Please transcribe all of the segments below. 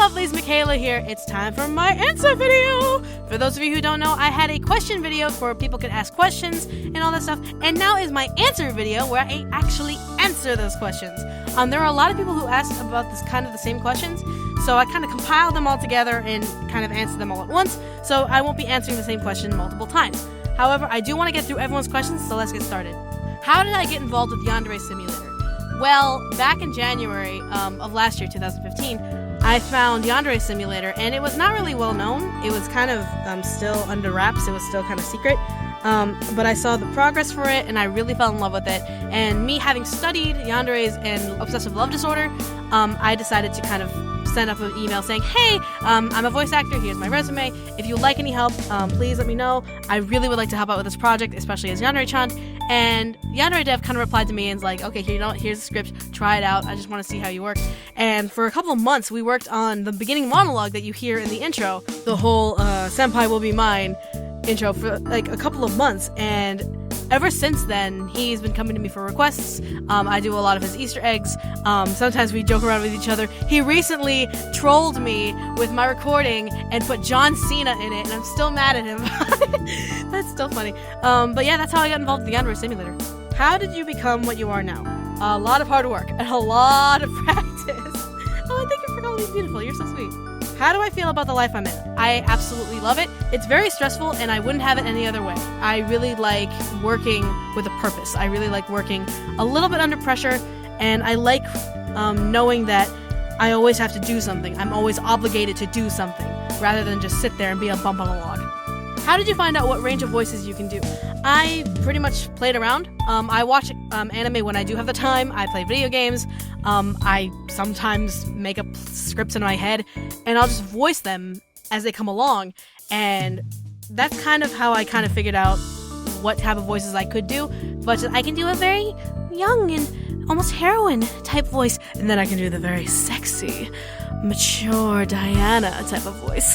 lovelies, Michaela here. It's time for my answer video. For those of you who don't know, I had a question video where people could ask questions and all that stuff, and now is my answer video where I actually answer those questions. There are a lot of people who ask about this kind of the same questions, so I kind of compiled them all together and kind of answered them all at once, so I won't be answering the same question multiple times. However, I do want to get through everyone's questions, so let's get started. How did I get involved with Yandere Simulator? Well, back in January of last year, 2015, I found Yandere Simulator, and it was not really well known. It was kind of still under wraps. It was still kind of secret. But I saw the progress for it, and I really fell in love with it. And me having studied yanderes and obsessive love disorder, I decided to kind of send up an email saying, hey, I'm a voice actor, here's my resume. If you would like any help, please let me know. I really would like to help out with this project, especially as Yandere-Chan. And Yandere Dev kind of replied to me and was like, okay, here's the script, try it out, I just want to see how you work. And for a couple of months, we worked on the beginning monologue that you hear in the intro, the whole senpai will be mine intro, for like a couple of months, and ever since then, he's been coming to me for requests. I do a lot of his Easter eggs. Sometimes we joke around with each other. He recently trolled me with my recording and put John Cena in it, and I'm still mad at him. That's still funny. But yeah, that's how I got involved with the Yandere Simulator. How did you become what you are now? A lot of hard work and a lot of practice. Oh, thank you for calling me beautiful. You're so sweet. How do I feel about the life I'm in? I absolutely love it. It's very stressful, and I wouldn't have it any other way. I really like working with a purpose. I really like working a little bit under pressure, and I like knowing that I always have to do something. I'm always obligated to do something, rather than just sit there and be a bump on a log. How did you find out what range of voices you can do? I pretty much played around. I watch anime when I do have the time. I play video games. I sometimes make up scripts in my head, and I'll just voice them as they come along. And that's kind of how I kind of figured out what type of voices I could do. But I can do a very young and almost heroine type voice, and then I can do the very sexy, mature Diana type of voice.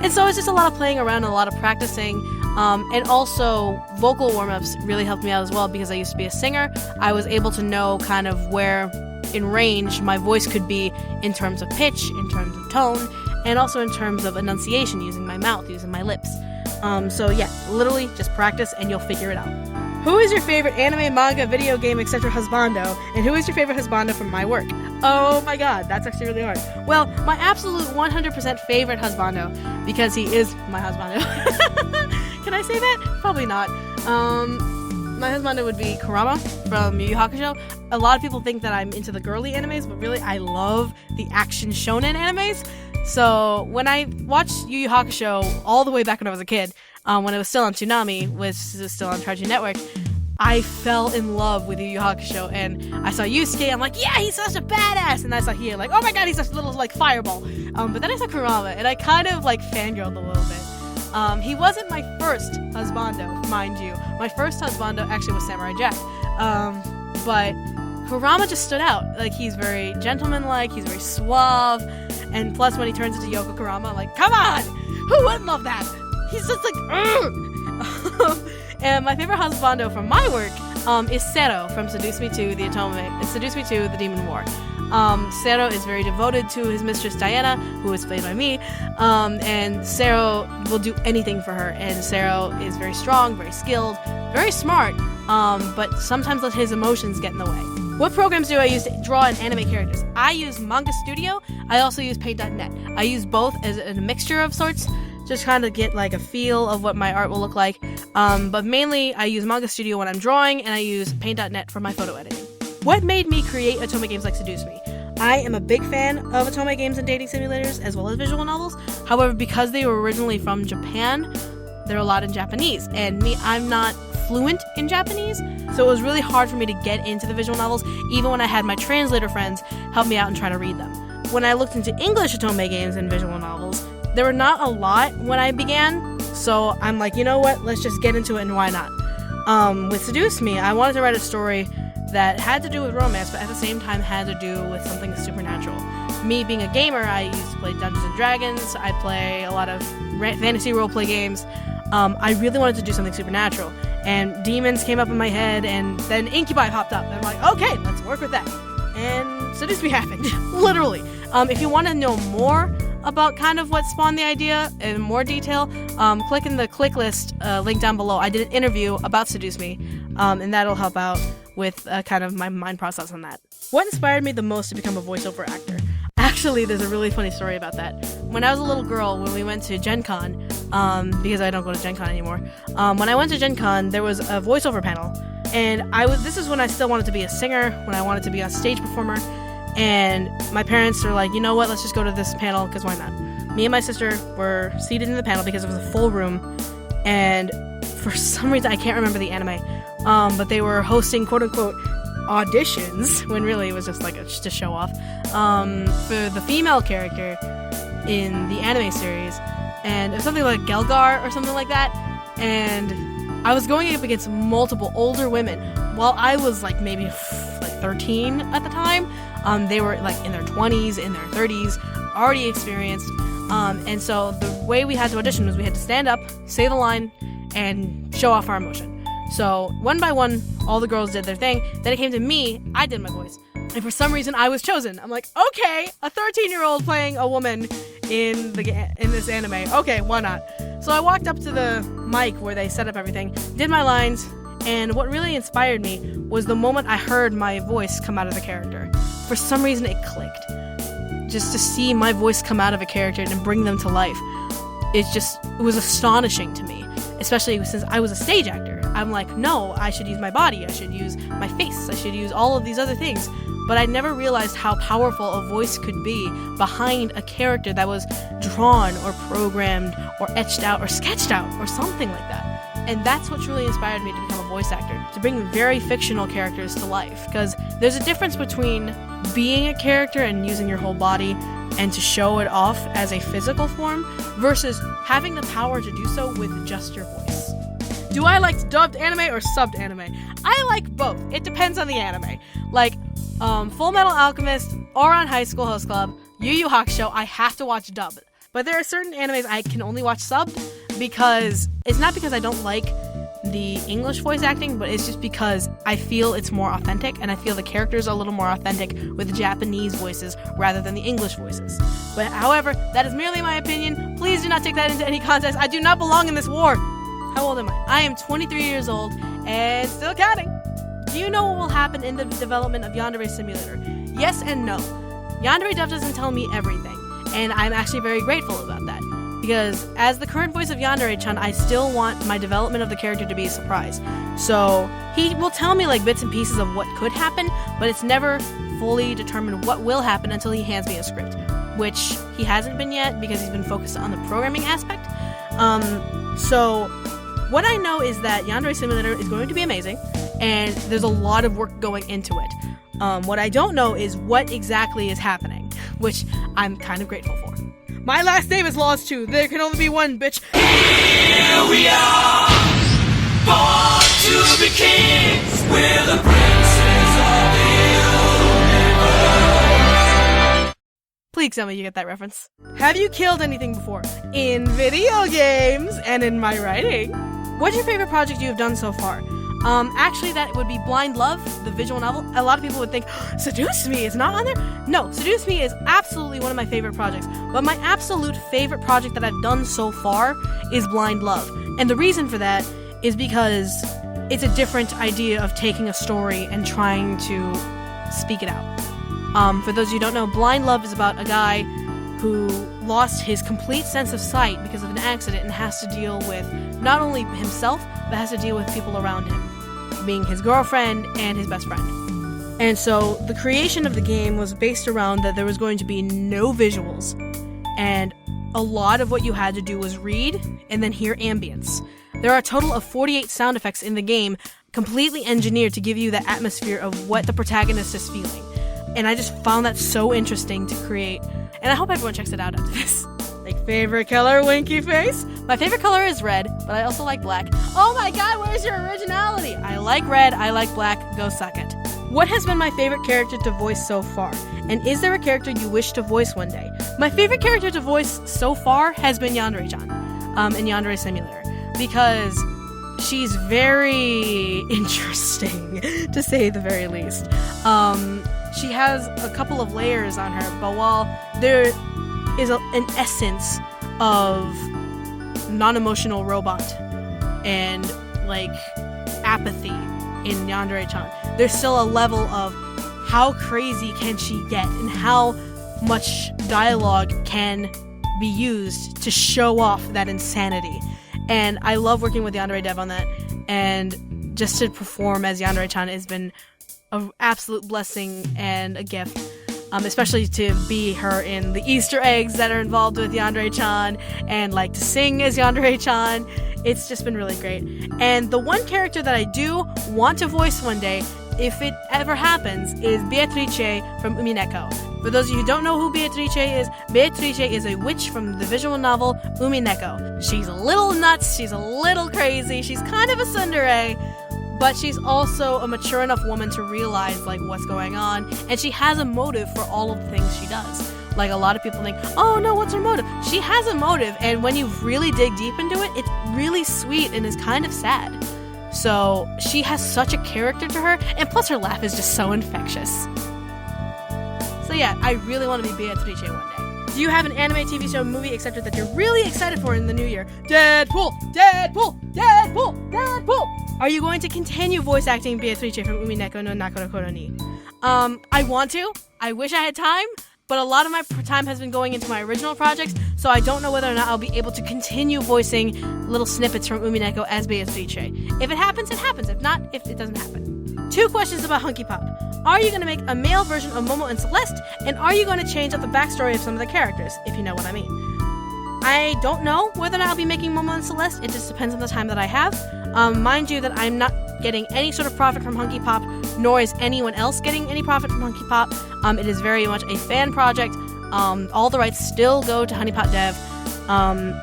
And so it's just a lot of playing around and a lot of practicing. And also vocal warm-ups really helped me out as well, because I used to be a singer. I was able to know kind of where in range my voice could be in terms of pitch, in terms of tone, and also in terms of enunciation, using my mouth, using my lips. So yeah, literally just practice and you'll figure it out. Who is your favorite anime, manga, video game, etc. husbando? And who is your favorite husbando from my work? Oh my god, that's actually really hard. Well, my absolute 100% favorite husbando, because he is my husbando. Can I say that? Probably not. My husbando would be Kurama from Yu Yu Hakusho. A lot of people think that I'm into the girly animes, but really I love the action shonen animes. So when I watched Yu Yu Hakusho all the way back when I was a kid, when it was still on Toonami, which is still on Cartoon Network, I fell in love with Yu Yu Hakusho, and I saw Yusuke, I'm like, yeah, he's such a badass, and I saw here, like, oh my god, he's such a little, like, fireball. But then I saw Kurama, and I kind of, like, fangirled a little bit. He wasn't my first husbando, mind you. My first husbando actually was Samurai Jack. But Kurama just stood out. Like, he's very gentlemanlike, he's very suave, and plus when he turns into Yoko Kurama, I'm like, come on! Who wouldn't love that? He's just like, and my favorite husbando from my work is Sero from Seduce Me to the Demon War. Sero is very devoted to his mistress Diana, who is played by me, and Sero will do anything for her, and Sero is very strong, very skilled, very smart, but sometimes let his emotions get in the way. What programs do I use to draw and animate characters? I use Manga Studio. I also use Paint.net. I use both as a mixture of sorts, just kind of get like a feel of what my art will look like. But mainly I use Manga Studio when I'm drawing, and I use Paint.net for my photo editing. What made me create otome games like Seduce Me? I am a big fan of otome games and dating simulators, as well as visual novels. However, because they were originally from Japan, there are a lot in Japanese, and I'm not fluent in Japanese, so it was really hard for me to get into the visual novels, even when I had my translator friends help me out and try to read them. When I looked into English otome games and visual novels, there were not a lot when I began, so I'm like, you know what, let's just get into it, and why not? With Seduce Me, I wanted to write a story that had to do with romance, but at the same time had to do with something supernatural. Me being a gamer, I used to play Dungeons & Dragons, I play a lot of fantasy roleplay games. I really wanted to do something supernatural, and demons came up in my head, and then Incubi popped up, and I'm like, okay, let's work with that. And Seduce Me happened, literally. If you want to know more about kind of what spawned the idea in more detail, click in the click list link down below. I did an interview about Seduce Me, and that'll help out with kind of my mind process on that. What inspired me the most to become a voiceover actor? Actually, there's a really funny story about that. When I was a little girl, when we went to Gen Con, because I don't go to Gen Con anymore, when I went to Gen Con, there was a voiceover panel, and this is when I still wanted to be a singer, when I wanted to be a stage performer, and my parents were like, you know what, let's just go to this panel, because why not? Me and my sister were seated in the panel because it was a full room, and for some reason, I can't remember the anime, but they were hosting quote-unquote auditions, when really it was just like just a show off, for the female character in the anime series, and it was something like Gelgar or something like that, and I was going up against multiple older women, while I was like maybe like 13 at the time. They were like in their 20s, in their 30s, already experienced, and so the way we had to audition was we had to stand up, say the line, and show off our emotion. So one by one, all the girls did their thing. Then it came to me, I did my voice. And for some reason, I was chosen. I'm like, okay, a 13-year-old playing a woman in this anime. Okay, why not? So I walked up to the mic where they set up everything, did my lines, and what really inspired me was the moment I heard my voice come out of the character. For some reason, it clicked. Just to see my voice come out of a character and bring them to life, it was astonishing to me, especially since I was a stage actor. I'm like, no, I should use my body, I should use my face, I should use all of these other things. But I never realized how powerful a voice could be behind a character that was drawn or programmed or etched out or sketched out or something like that. And that's what truly inspired me to become a voice actor, to bring very fictional characters to life. Because there's a difference between being a character and using your whole body and to show it off as a physical form versus having the power to do so with just your voice. Do I like dubbed anime or subbed anime? I like both. It depends on the anime. Like, Full Metal Alchemist, Ouran High School Host Club, Yu Yu Hakusho, I have to watch dubbed. But there are certain animes I can only watch subbed because it's not because I don't like the English voice acting, but it's just because I feel it's more authentic, and I feel the characters are a little more authentic with the Japanese voices rather than the English voices. But however, that is merely my opinion. Please do not take that into any context. I do not belong in this war. How old am I? I am 23 years old and still counting. Do you know what will happen in the development of Yandere Simulator? Yes and no. Yandere Dev doesn't tell me everything, and I'm actually very grateful about that. Because as the current voice of Yandere-Chan, I still want my development of the character to be a surprise. So he will tell me like bits and pieces of what could happen, but it's never fully determined what will happen until he hands me a script, which he hasn't been yet because he's been focused on the programming aspect. So what I know is that Yandere Simulator is going to be amazing, and there's a lot of work going into it. What I don't know is what exactly is happening, which I'm kind of grateful for. My last name is Laws too. There can only be one, bitch. Here we are, born to be kings. We're the princes of the universe. Please tell me you get that reference. Have you killed anything before? In video games and in my writing. What's your favorite project you have done so far? Actually, that would be Blind Love, the visual novel. A lot of people would think, Seduce Me is not on there? No, Seduce Me is absolutely one of my favorite projects. But my absolute favorite project that I've done so far is Blind Love. And the reason for that is because it's a different idea of taking a story and trying to speak it out. For those of you who don't know, Blind Love is about a guy who lost his complete sense of sight because of an accident and has to deal with not only himself, but has to deal with people around him, being his girlfriend and his best friend. And so the creation of the game was based around that there was going to be no visuals, and a lot of what you had to do was read and then hear ambience. There are a total of 48 sound effects in the game, completely engineered to give you the atmosphere of what the protagonist is feeling. And I just found that so interesting to create, and I hope everyone checks it out after this. Like, favorite color, winky face? My favorite color is red, but I also like black. Oh my god, where's your originality? I like red, I like black, go suck it. What has been my favorite character to voice so far? And is there a character you wish to voice one day? My favorite character to voice so far has been Yandere-Chan, in Yandere Simulator, because she's very interesting, to say the very least. she has a couple of layers on her, but while there is an essence of non-emotional robot and like apathy in Yandere-Chan, there's still a level of how crazy can she get and how much dialogue can be used to show off that insanity. And I love working with Yandere Dev on that, and just to perform as Yandere-Chan has been an absolute blessing and a gift, especially to be her in the Easter eggs that are involved with Yandere-Chan, and like to sing as Yandere-Chan. It's just been really great. And the one character that I do want to voice one day, if it ever happens, is Beatrice from Umineko. For those of you who don't know who Beatrice is a witch from the visual novel Umineko. She's a little nuts, she's a little crazy, she's kind of a tsundere, but she's also a mature enough woman to realize like what's going on, and she has a motive for all of the things she does. Like, a lot of people think, oh no, what's her motive? She has a motive, and when you really dig deep into it, it's really sweet and is kind of sad. So she has such a character to her, and plus her laugh is just so infectious. So yeah, I really want to be Beatrice one day. Do you have an anime, TV show, movie, etc. that you're really excited for in the new year? Deadpool! Deadpool! Deadpool! Deadpool! Are you going to continue voice acting Beatrice from Umineko no Nakorokoro ni? I want to. I wish I had time. But a lot of my time has been going into my original projects, so I don't know whether or not I'll be able to continue voicing little snippets from Umineko as Beatrice. If it happens, it happens. If not, if it doesn't happen. 2 questions about HuniePop. Are you going to make a male version of Momo and Celeste? And are you going to change up the backstory of some of the characters, if you know what I mean? I don't know whether or not I'll be making Momo and Celeste. It just depends on the time that I have. Mind you that I'm not getting any sort of profit from HuniePop, nor is anyone else getting any profit from HuniePop. It is very much a fan project. All the rights still go to HuniePop Dev.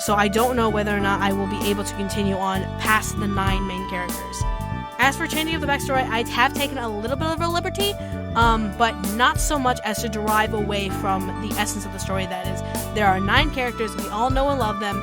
So I don't know whether or not I will be able to continue on past the 9 main characters. As for changing up the backstory, I have taken a little bit of a liberty, but not so much as to derive away from the essence of the story. That is, there are 9 characters, we all know and love them,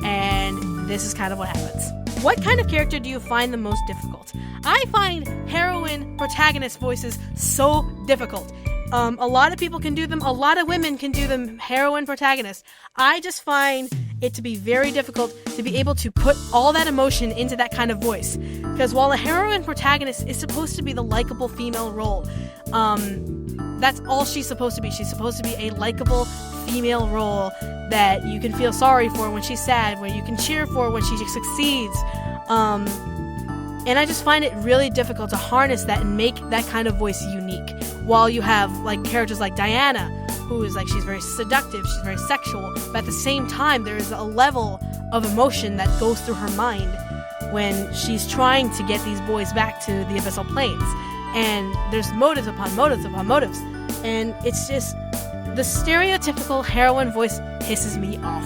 and this is kind of what happens. What kind of character do you find the most difficult? I find heroine protagonist voices so difficult. A lot of people can do them, a lot of women can do them, heroine protagonist. I just find it to be very difficult to be able to put all that emotion into that kind of voice. Because while a heroine protagonist is supposed to be the likable female role, that's all she's supposed to be. She's supposed to be a likable female role that you can feel sorry for when she's sad, where you can cheer for when she succeeds. And I just find it really difficult to harness that and make that kind of voice unique. While you have like characters like Diana, who is like, she's very seductive, she's very sexual, but at the same time there is a level of emotion that goes through her mind when she's trying to get these boys back to the abyssal planes. And there's motives upon motives upon motives. And it's just, the stereotypical heroine voice pisses me off.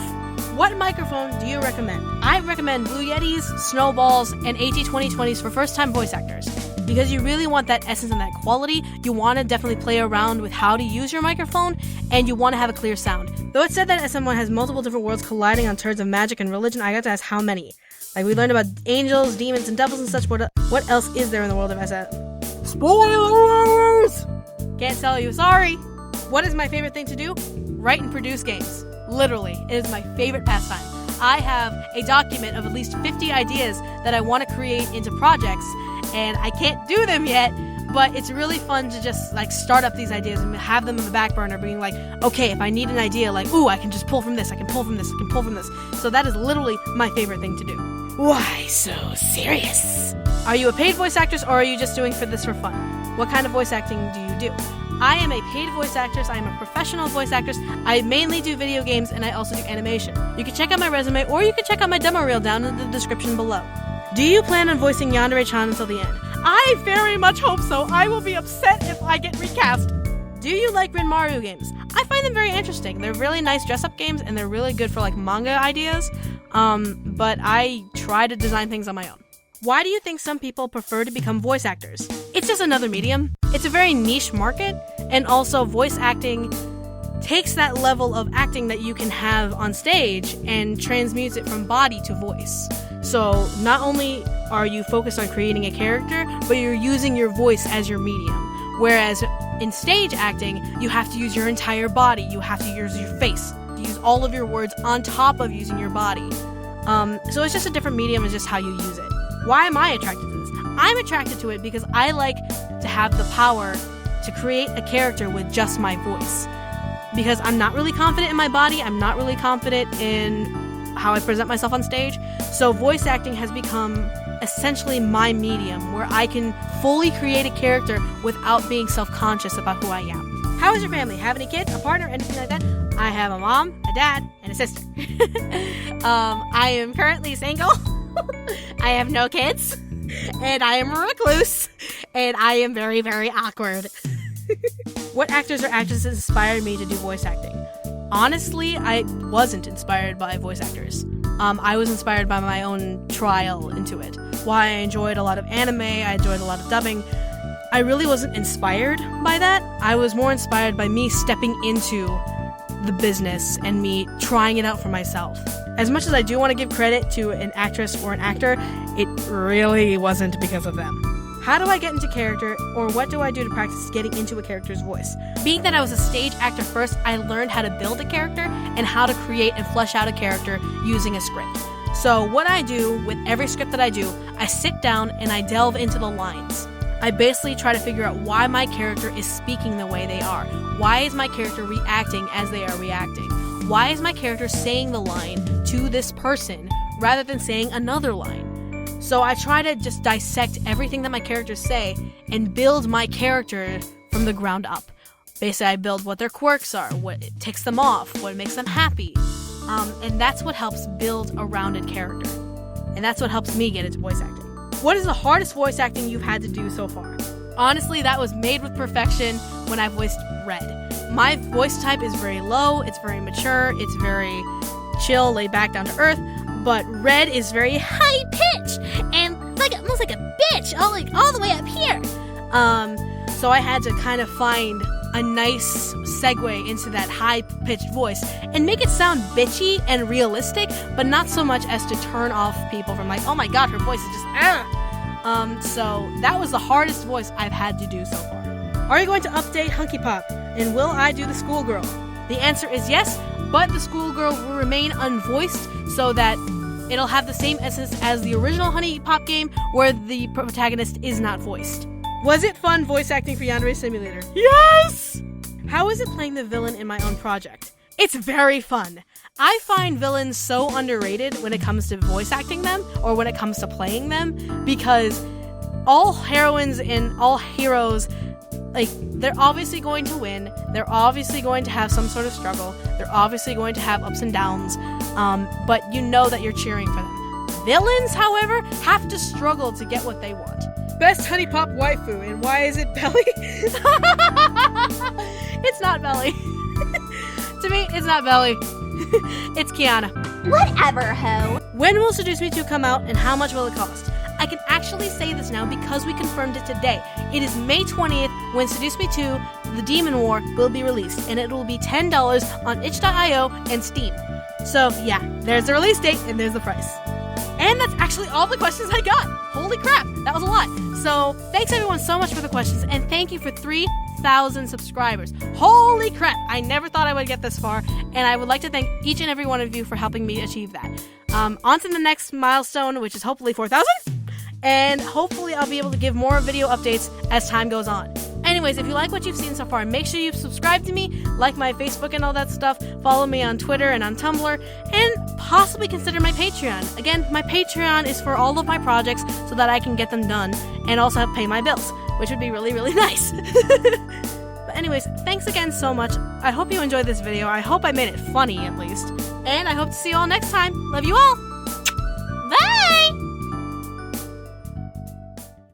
What microphone do you recommend? I recommend Blue Yetis, Snowballs, and AT2020s for first-time voice actors. Because you really want that essence and that quality, you want to definitely play around with how to use your microphone, and you want to have a clear sound. Though it's said that SM1 has multiple different worlds colliding on turds of magic and religion, I got to ask how many. Like, we learned about angels, demons, and devils and such, what else is there in the world of SM? Spoilers! Can't tell you, sorry! What is my favorite thing to do? Write and produce games. Literally, it is my favorite pastime. I have a document of at least 50 ideas that I want to create into projects, and I can't do them yet, but it's really fun to just like start up these ideas and have them in the back burner, being like, okay, if I need an idea, like, ooh, I can just pull from this, I can pull from this, I can pull from this. So that is literally my favorite thing to do. Why so serious? Are you a paid voice actress, or are you just doing this for fun? What kind of voice acting do you do? I am a paid voice actress, I am a professional voice actress, I mainly do video games, and I also do animation. You can check out my resume, or you can check out my demo reel down in the description below. Do you plan on voicing Yandere-Chan until the end? I very much hope so. I will be upset if I get recast. Do you like Rin Mario games? I find them very interesting. They're really nice dress-up games, and they're really good for like manga ideas, but I try to design things on my own. Why do you think some people prefer to become voice actors? It's just another medium. It's a very niche market, and also voice acting takes that level of acting that you can have on stage and transmutes it from body to voice. So not only are you focused on creating a character, but you're using your voice as your medium. Whereas In stage acting, you have to use your entire body. You have to use your face. You use all of your words on top of using your body. So it's just a different medium. It's just how you use it. Why am I attracted to this? I'm attracted to it because I like to have the power to create a character with just my voice. Because I'm not really confident in my body. I'm not really confident in how I present myself on stage. So voice acting has become essentially my medium where I can fully create a character without being self-conscious about who I am. How is your family? Have any kids, a partner, anything like that? I have a mom, a dad, and a sister. I am currently single. I have no kids. And I am a recluse. And I am very, very awkward. What actors or actresses inspired me to do voice acting? Honestly, I wasn't inspired by voice actors. I was inspired by my own trial into it. Why I enjoyed a lot of anime, I enjoyed a lot of dubbing. I really wasn't inspired by that. I was more inspired by me stepping into the business and me trying it out for myself. As much as I do want to give credit to an actress or an actor, it really wasn't because of them. How do I get into character, or what do I do to practice getting into a character's voice? Being that I was a stage actor first, I learned how to build a character and how to create and flesh out a character using a script. So what I do with every script that I do, I sit down and I delve into the lines. I basically try to figure out why my character is speaking the way they are. Why is my character reacting as they are reacting? Why is my character saying the line to this person rather than saying another line? So I try to just dissect everything that my characters say and build my character from the ground up. Basically, I build what their quirks are, what ticks them off, what makes them happy. And that's what helps build a rounded character. And that's what helps me get into voice acting. What is the hardest voice acting you've had to do so far? Honestly, that was Made with Perfection when I voiced Red. My voice type is very low, it's very mature, it's very chill, laid back, down to earth. But Red is very high pitched and almost like a bitch, all the way up here. So I had to kind of find a nice segue into that high pitched voice and make it sound bitchy and realistic, but not so much as to turn off people from oh my god, her voice is just so that was the hardest voice I've had to do so far. Are you going to update HuniePop? And will I do the schoolgirl? The answer is yes, but the schoolgirl will remain unvoiced so that it'll have the same essence as the original HuniePop game where the protagonist is not voiced. Was it fun voice acting for Yandere Simulator? Yes! How is it playing the villain in my own project? It's very fun. I find villains so underrated when it comes to voice acting them or when it comes to playing them because all heroines and all heroes, they're obviously going to win. They're obviously going to have some sort of struggle. They're obviously going to have ups and downs, but you know that you're cheering for them. Villains, however, have to struggle to get what they want. Best HuniePop waifu, and why is it Belly? It's not Belly. To me, it's not Belly. It's Kiana. Whatever, ho. When will Seduce Me 2 come out, and how much will it cost? I can actually say this now because we confirmed it today. It is May 20th when Seduce Me 2, The Demon War, will be released, and it will be $10 on itch.io and Steam. So yeah, there's the release date and there's the price. And that's actually all the questions I got. Holy crap, that was a lot. So thanks everyone so much for the questions, and thank you for 3,000 subscribers. Holy crap, I never thought I would get this far, and I would like to thank each and every one of you for helping me achieve that. On to the next milestone, which is hopefully 4,000. And hopefully I'll be able to give more video updates as time goes on. Anyways, if you like what you've seen so far, make sure you subscribe to me, like my Facebook and all that stuff, follow me on Twitter and on Tumblr, and possibly consider my Patreon. Again, my Patreon is for all of my projects so that I can get them done and also help pay my bills, which would be really, really nice. But anyways, thanks again so much. I hope you enjoyed this video. I hope I made it funny at least. And I hope to see you all next time. Love you all!